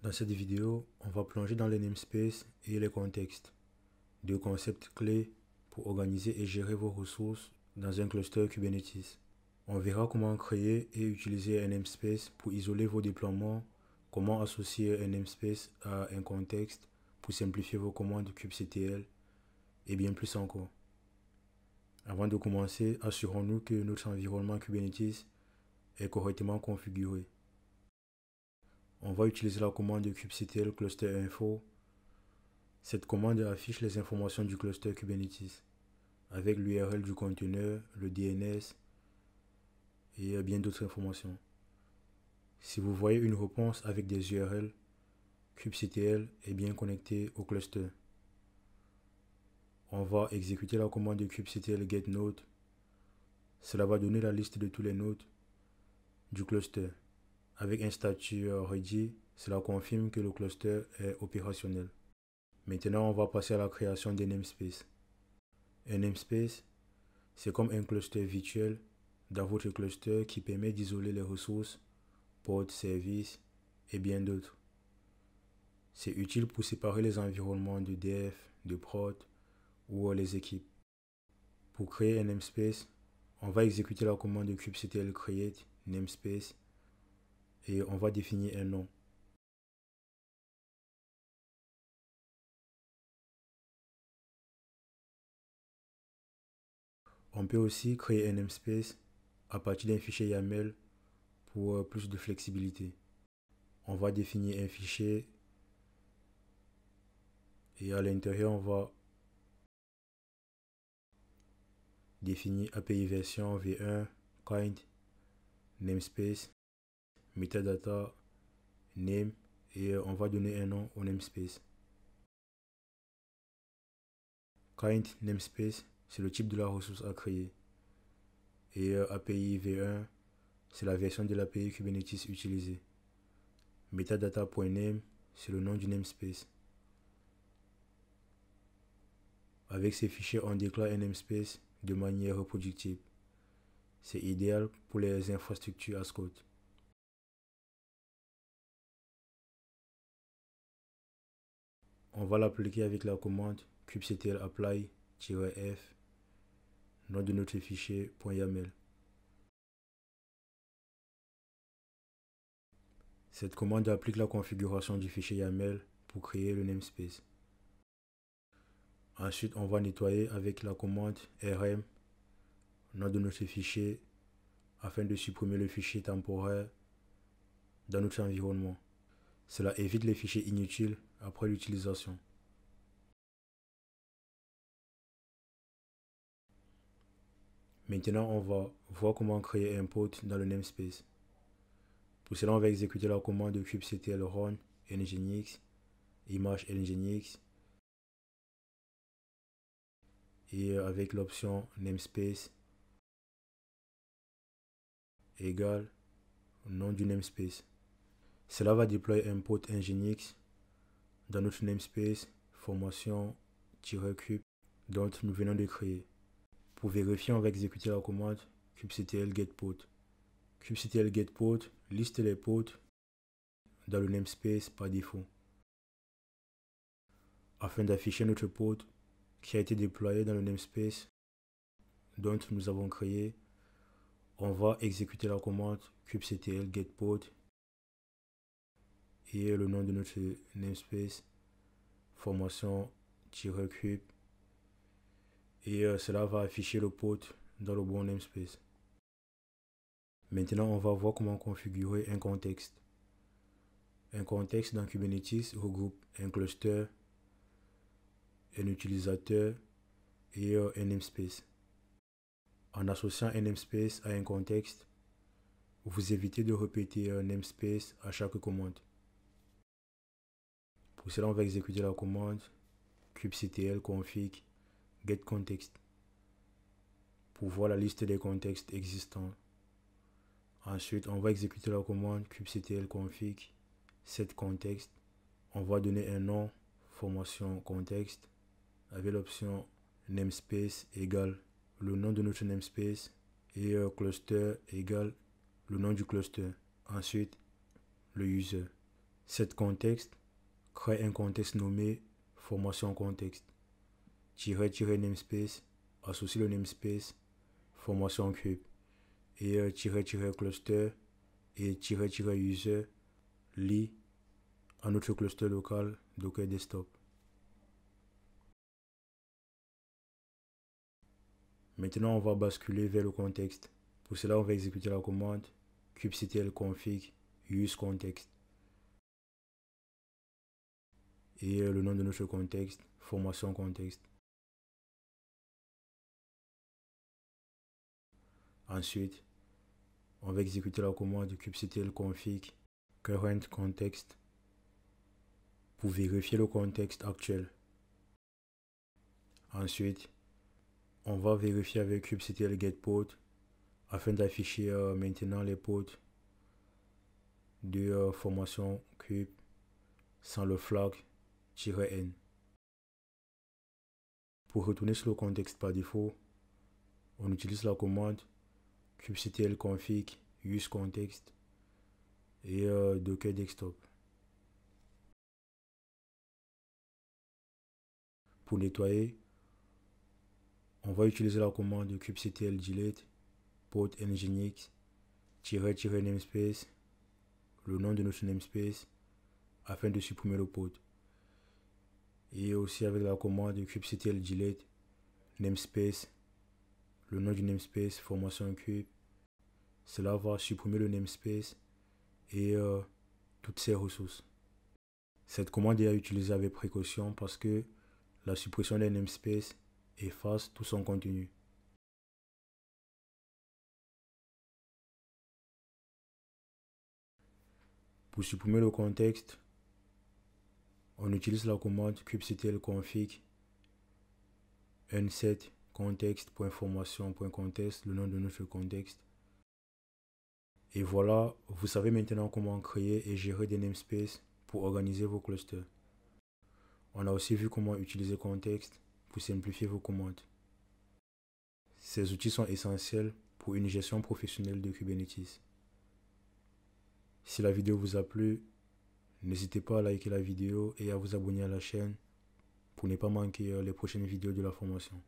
Dans cette vidéo, on va plonger dans les namespaces et les contextes, deux concepts clés pour organiser et gérer vos ressources dans un cluster Kubernetes. On verra comment créer et utiliser un namespace pour isoler vos déploiements, comment associer un namespace à un contexte pour simplifier vos commandes kubectl et bien plus encore. Avant de commencer, assurons-nous que notre environnement Kubernetes est correctement configuré. On va utiliser la commande kubectl cluster info. Cette commande affiche les informations du cluster Kubernetes avec l'URL du conteneur, le DNS et bien d'autres informations. Si vous voyez une réponse avec des URL, kubectl est bien connecté au cluster. On va exécuter la commande kubectl getNode. Cela va donner la liste de tous les nodes du cluster. Avec un statut ready, cela confirme que le cluster est opérationnel. Maintenant, on va passer à la création des namespaces. Un namespace, c'est comme un cluster virtuel dans votre cluster qui permet d'isoler les ressources, ports, services et bien d'autres. C'est utile pour séparer les environnements de dev, de prod ou les équipes. Pour créer un namespace, on va exécuter la commande kubectl create namespace et on va définir un nom. On peut aussi créer un namespace à partir d'un fichier YAML pour plus de flexibilité. On va définir un fichier et à l'intérieur on va définir API version v1 kind namespace metadata name et on va donner un nom au namespace. Kind namespace, c'est le type de la ressource à créer et API v1, c'est la version de l'API Kubernetes utilisée. Metadata.name, c'est le nom du namespace. Avec ces fichiers, on déclare un namespace de manière reproductible. C'est idéal pour les infrastructures as code. On va l'appliquer avec la commande kubectl apply-f, nom de notre fichier .yaml. Cette commande applique la configuration du fichier YAML pour créer le namespace. Ensuite, on va nettoyer avec la commande rm, nom de notre fichier, afin de supprimer le fichier temporaire dans notre environnement. Cela évite les fichiers inutiles après l'utilisation. Maintenant, on va voir comment créer un port dans le namespace. Pour cela, on va exécuter la commande kubectl run nginx, image nginx, et avec l'option namespace égale nom du namespace. Cela va déployer un port nginx dans notre namespace formation-kube dont nous venons de créer. Pour vérifier, on va exécuter la commande kubectl getPort. Kubectl getPort liste les ports dans le namespace par défaut. Afin d'afficher notre port qui a été déployé dans le namespace dont nous avons créé, on va exécuter la commande kubectl getPort et le nom de notre namespace formation-kube et cela va afficher le port dans le bon namespace. Maintenant, on va voir comment configurer un contexte. Un contexte dans Kubernetes regroupe un cluster, un utilisateur et un namespace. En associant un namespace à un contexte, vous évitez de répéter un namespace à chaque commande. Pour cela, on va exécuter la commande kubectl config getContext pour voir la liste des contextes existants. Ensuite, on va exécuter la commande kubectl config setContext. On va donner un nom formation contexte avec l'option namespace égale le nom de notre namespace et cluster égale le nom du cluster. Ensuite, le user. Set contexte crée un contexte nommé formation contexte. Namespace associe le namespace formation cube et cluster et user lie à notre cluster local Docker Desktop. Maintenant, on va basculer vers le contexte. Pour cela, on va exécuter la commande kubectl config use context. Et le nom de notre contexte, formation contexte. Ensuite, on va exécuter la commande kubectl config current context pour vérifier le contexte actuel. Ensuite, on va vérifier avec kubectl getPort afin d'afficher maintenant les ports de formation cube sans le flag -n. Pour retourner sur le contexte par défaut, on utilise la commande kubectl config use context et Docker Desktop. Pour nettoyer, on va utiliser la commande kubectl delete port nginx -namespace, le nom de notre namespace, afin de supprimer le port. Et aussi avec la commande kubectl delete namespace, le nom du namespace formation cube. Cela va supprimer le namespace et toutes ses ressources. Cette commande est à utiliser avec précaution parce que la suppression des namespaces efface tout son contenu. Pour supprimer le contexte, on utilise la commande kubectl config unset context.formation.context, le nom de notre contexte. Et voilà, vous savez maintenant comment créer et gérer des namespaces pour organiser vos clusters. On a aussi vu comment utiliser contexte pour simplifier vos commandes. Ces outils sont essentiels pour une gestion professionnelle de Kubernetes. Si la vidéo vous a plu, n'hésitez pas à liker la vidéo et à vous abonner à la chaîne pour ne pas manquer les prochaines vidéos de la formation.